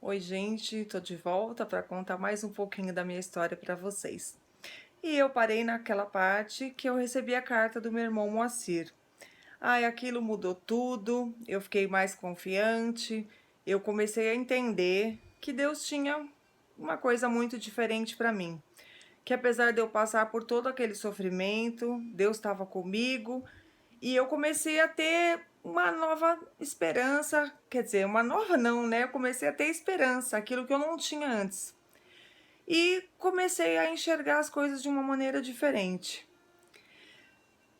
Oi, gente, tô de volta para contar mais um pouquinho da minha história para vocês. E eu parei naquela parte que eu recebi a carta do meu irmão Moacir. Ai, aquilo mudou tudo, eu fiquei mais confiante, eu comecei a entender que Deus tinha uma coisa muito diferente para mim. Que apesar de eu passar por todo aquele sofrimento, Deus estava comigo e eu comecei a ter uma nova esperança, quer dizer, uma nova não, né? Eu comecei a ter esperança, aquilo que eu não tinha antes. E comecei a enxergar as coisas de uma maneira diferente.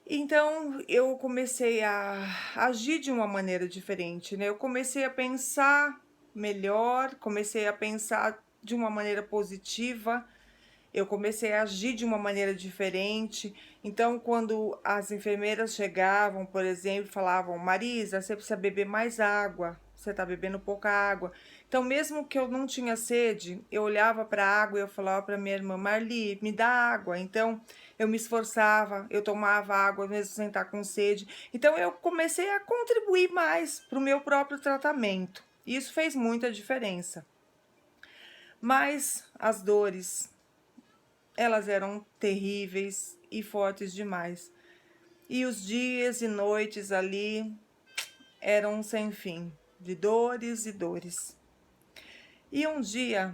Então eu comecei a agir de uma maneira diferente, né? Eu comecei a pensar melhor, comecei a pensar de uma maneira positiva, eu comecei a agir de uma maneira diferente. Então, quando as enfermeiras chegavam, por exemplo, falavam: Marisa, você precisa beber mais água, você está bebendo pouca água. Então, mesmo que eu não tinha sede, eu olhava para a água e eu falava para minha irmã: Marli, me dá água. Então, eu me esforçava, eu tomava água mesmo sem estar com sede. Então, eu comecei a contribuir mais para o meu próprio tratamento. Isso fez muita diferença. Mas as dores, elas eram terríveis e fortes demais. E os dias e noites ali eram sem fim, de dores e dores. E um dia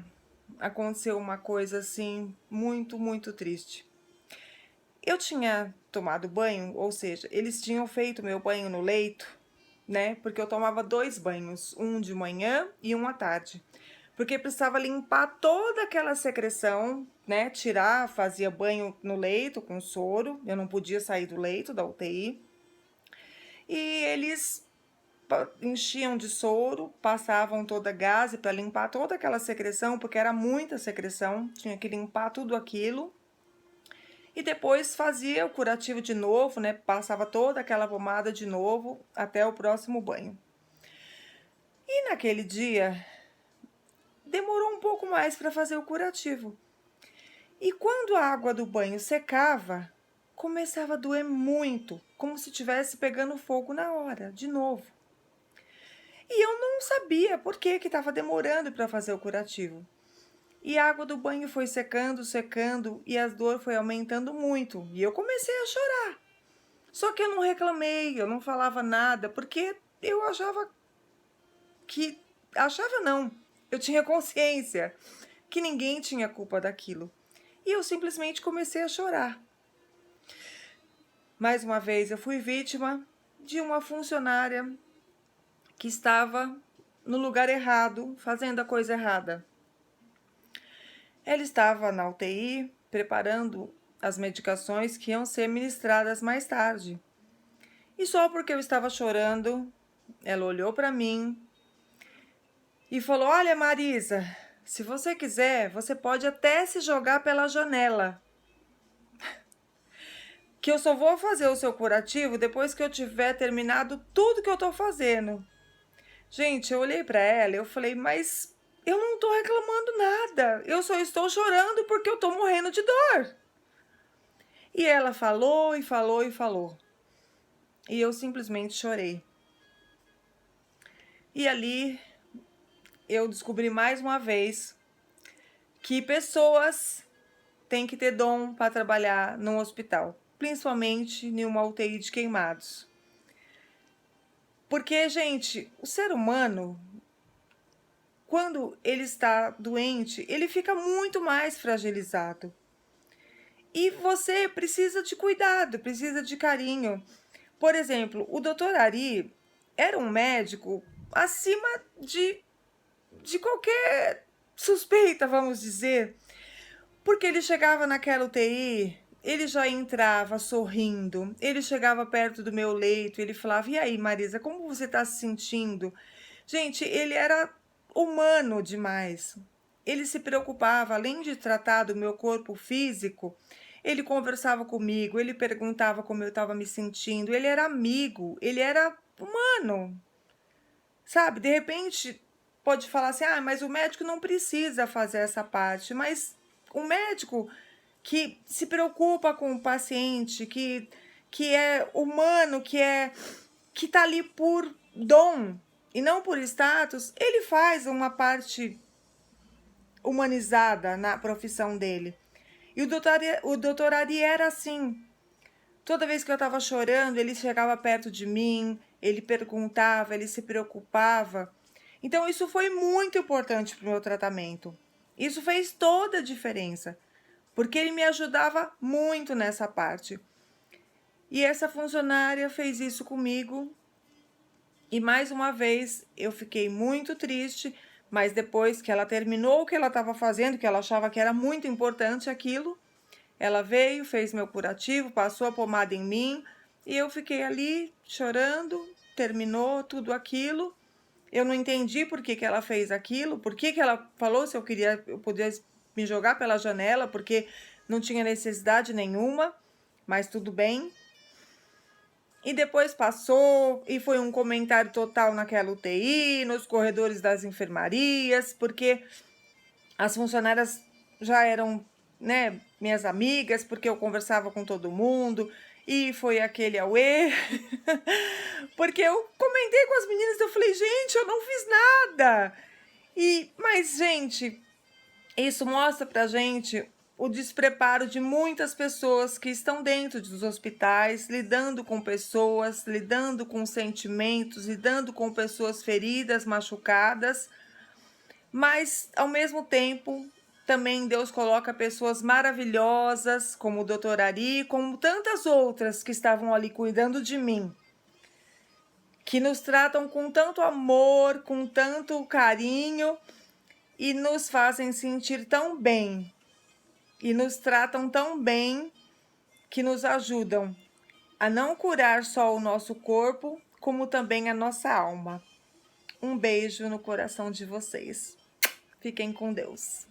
aconteceu uma coisa assim muito triste. Eu tinha tomado banho, ou seja, eles tinham feito meu banho no leito, né? Porque eu tomava 2 banhos, um de manhã e um à tarde. Porque precisava limpar toda aquela secreção, né? Tirar, fazia banho no leito com soro, eu não podia sair do leito da UTI. E eles enchiam de soro, passavam toda a gaze para limpar toda aquela secreção, porque era muita secreção, tinha que limpar tudo aquilo. E depois fazia o curativo de novo, né? Passava toda aquela pomada de novo até o próximo banho. E naquele dia demorou um pouco mais para fazer o curativo. E quando a água do banho secava, começava a doer muito, como se estivesse pegando fogo na hora, de novo. E eu não sabia por que estava demorando para fazer o curativo. E a água do banho foi secando e a dor foi aumentando muito. E eu comecei a chorar. Só que eu não reclamei, eu não falava nada, porque eu achava que. Achava não, eu tinha consciência que ninguém tinha culpa daquilo. E eu simplesmente comecei a chorar. Mais uma vez, eu fui vítima de uma funcionária que estava no lugar errado, fazendo a coisa errada. Ela estava na UTI, preparando as medicações que iam ser ministradas mais tarde. E só porque eu estava chorando, ela olhou para mim e falou: Olha, Marisa, se você quiser, você pode até se jogar pela janela, que eu só vou fazer o seu curativo depois que eu tiver terminado tudo que eu tô fazendo. Gente, eu olhei para ela e eu falei: Mas eu não tô reclamando nada, eu só estou chorando porque eu tô morrendo de dor. E ela falou e falou e falou. E eu simplesmente chorei. E ali eu descobri mais uma vez que pessoas têm que ter dom para trabalhar num hospital, principalmente em uma UTI de queimados. Porque, gente, o ser humano, quando ele está doente, ele fica muito mais fragilizado. E você precisa de cuidado, precisa de carinho. Por exemplo, o Dr. Ari era um médico acima de qualquer suspeita, vamos dizer. Porque ele chegava naquela UTI, ele já entrava sorrindo, ele chegava perto do meu leito, ele falava: E aí, Marisa, como você está se sentindo? Gente, ele era humano demais. Ele se preocupava, além de tratar do meu corpo físico, ele conversava comigo, ele perguntava como eu estava me sentindo, ele era amigo, ele era humano, sabe? De repente, pode falar assim: ah, mas o médico não precisa fazer essa parte. Mas o médico que se preocupa com o paciente, que é humano, que tá ali por dom, e não por status, ele faz uma parte humanizada na profissão dele. E o doutor Ari era assim. Toda vez que eu estava chorando, ele chegava perto de mim, ele perguntava, ele se preocupava. Então, isso foi muito importante para o meu tratamento. Isso fez toda a diferença, porque ele me ajudava muito nessa parte. E essa funcionária fez isso comigo. E mais uma vez eu fiquei muito triste, mas depois que ela terminou o que ela estava fazendo, que ela achava que era muito importante aquilo, ela veio, fez meu curativo, passou a pomada em mim e eu fiquei ali chorando, terminou tudo aquilo. Eu não entendi por que ela fez aquilo, por que ela falou se eu podia me jogar pela janela, porque não tinha necessidade nenhuma, mas tudo bem. E depois passou e foi um comentário total naquela UTI, nos corredores das enfermarias, porque as funcionárias já eram, né, minhas amigas, porque eu conversava com todo mundo, e foi aquele auê, porque eu comentei com as meninas, eu falei, gente, eu não fiz nada. Mas, gente, isso mostra pra gente o despreparo de muitas pessoas que estão dentro dos hospitais, lidando com pessoas, lidando com sentimentos, lidando com pessoas feridas, machucadas. Mas, ao mesmo tempo, também Deus coloca pessoas maravilhosas, como o Dr. Ari, como tantas outras que estavam ali cuidando de mim, que nos tratam com tanto amor, com tanto carinho e nos fazem sentir tão bem. E nos tratam tão bem que nos ajudam a não curar só o nosso corpo, como também a nossa alma. Um beijo no coração de vocês. Fiquem com Deus.